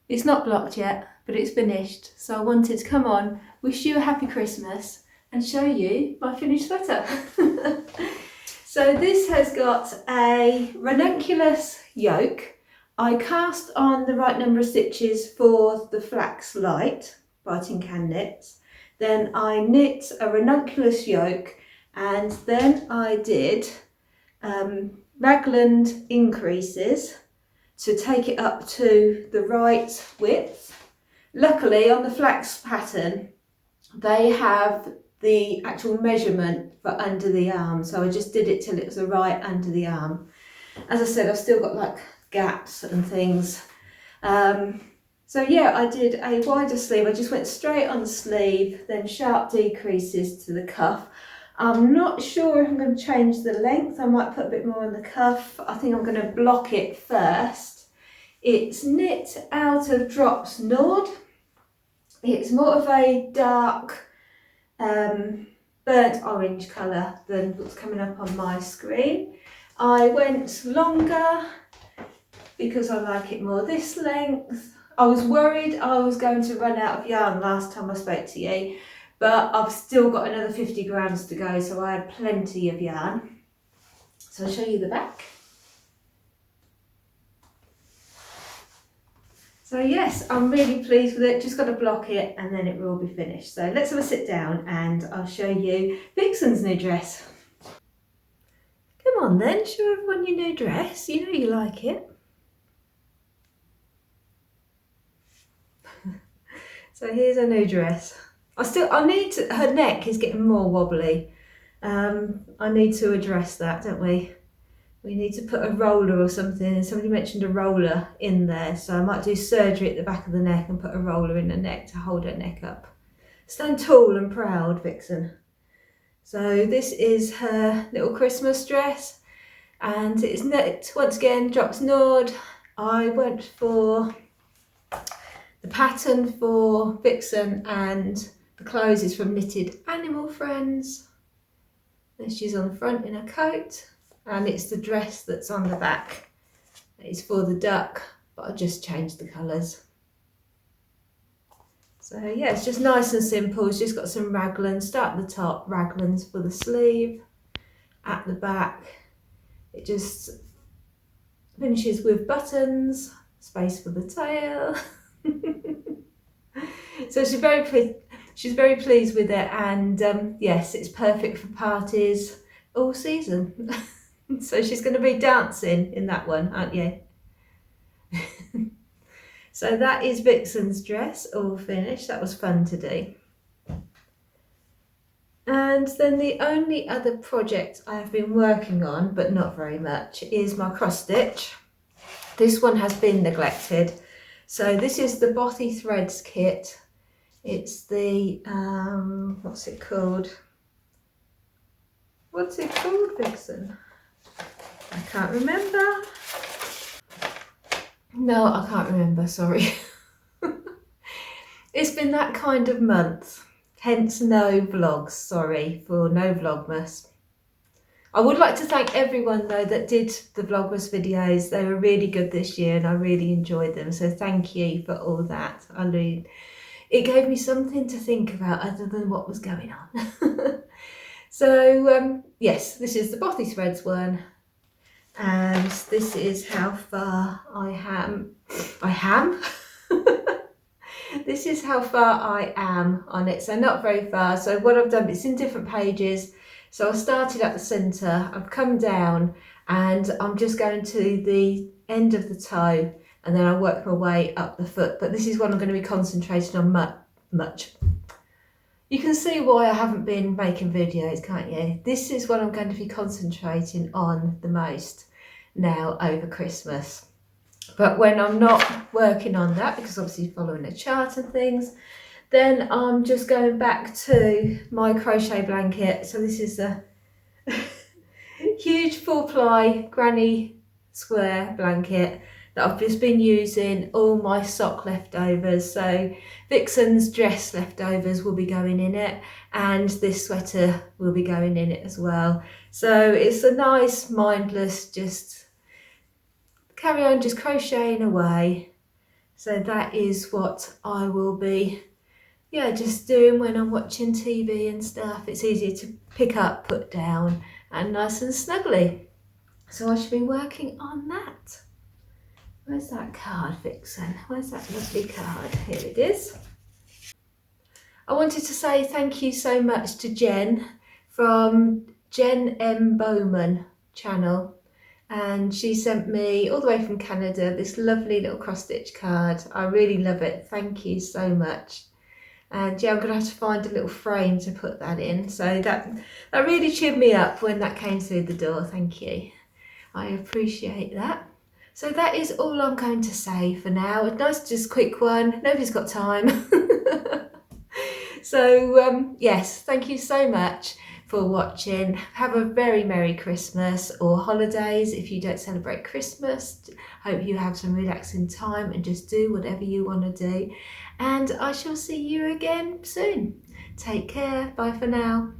It's not blocked yet, but it's finished. So I wanted to come on, wish you a happy Christmas and show you my finished sweater. So this has got a ranunculus yoke. I cast on the right number of stitches for the Flax Light by Tincan Knits. Then I knit a ranunculus yoke, and then I did raglan increases to take it up to the right width. Luckily on the flax pattern they have the actual measurement for under the arm, so I just did it till it was right under the arm. As I said, I've still got like gaps and things. So yeah, I did a wider sleeve. I just went straight on the sleeve, then sharp decreases to the cuff. I'm not sure if I'm going to change the length. I might put a bit more on the cuff. I think I'm going to block it first. It's knit out of Drops Nord. It's more of a dark burnt orange colour than what's coming up on my screen. I went longer because I like it more this length. I was worried I was going to run out of yarn last time I spoke to you, but I've still got another 50 grams to go, so I had plenty of yarn. So I'll show you the back. So yes, I'm really pleased with it. Just got to block it and then it will be finished. So let's have a sit down and I'll show you Vixen's new dress. Come on then, show everyone your new dress. You know you like it. So here's her new dress. Her neck is getting more wobbly. I need to address that, don't we? We need to put a roller or something, and somebody mentioned a roller in there, so I might do surgery at the back of the neck and put a roller in the neck to hold her neck up. Stand tall and proud, Vixen. So this is her little Christmas dress, and it's knit once again, Drops Nord. I went for the pattern for Vixen, and the clothes is from Knitted Animal Friends. Then she's on the front in her coat. And it's the dress that's on the back. It's for the duck, but I just changed the colours. So yeah, it's just nice and simple. It's just got some raglans. Start at the top, raglans for the sleeve. At the back, it just finishes with buttons, space for the tail. So she's very pleased with it, and yes, it's perfect for parties all season. So she's going to be dancing in that one, aren't you? So that is Vixen's dress, all finished. That was fun to do. And then the only other project I have been working on, but not very much, is my cross stitch. This one has been neglected. So this is the Bothy threads kit. It's the, what's it called? What's it called, Vixen? I can't remember. No, I can't remember, sorry. It's been that kind of month, hence no vlogs, sorry for no vlogmas. I would like to thank everyone though that did the vlogmas videos. They were really good this year and I really enjoyed them, so thank you for all that. It gave me something to think about other than what was going on. So yes, this is the Bothy threads one. And this is how far I am. This is how far I am on it, so not very far. So what I've done, it's in different pages. So I started at the centre, I've come down and I'm just going to the end of the toe and then I work my way up the foot. But this is what I'm going to be concentrating on much. You can see why I haven't been making videos, can't you? This is what I'm going to be concentrating on the most now over Christmas. But when I'm not working on that, because obviously following a chart and things, then I'm just going back to my crochet blanket. So this is a huge 4-ply granny square blanket that I've just been using all my sock leftovers. So Vixen's dress leftovers will be going in it, and this sweater will be going in it as well. So it's a nice mindless, just carry on just crocheting away. So that is what I will be, yeah, just doing when I'm watching TV and stuff. It's easier to pick up, put down, and nice and snuggly. So I should be working on that. Where's that card, Vixen? Where's that lovely card? Here it is. I wanted to say thank you so much to Jen from Jen M. Bowman channel. And she sent me all the way from Canada this lovely little cross stitch card. I really love it. Thank you so much. And yeah, I'm going to have to find a little frame to put that in. So that really cheered me up when that came through the door. Thank you. I appreciate that. So that is all I'm going to say for now. A nice, just quick one. Nobody's got time. So yes, thank you so much for watching. Have a very Merry Christmas or holidays if you don't celebrate Christmas. Hope you have some relaxing time and just do whatever you want to do. And I shall see you again soon. Take care. Bye for now.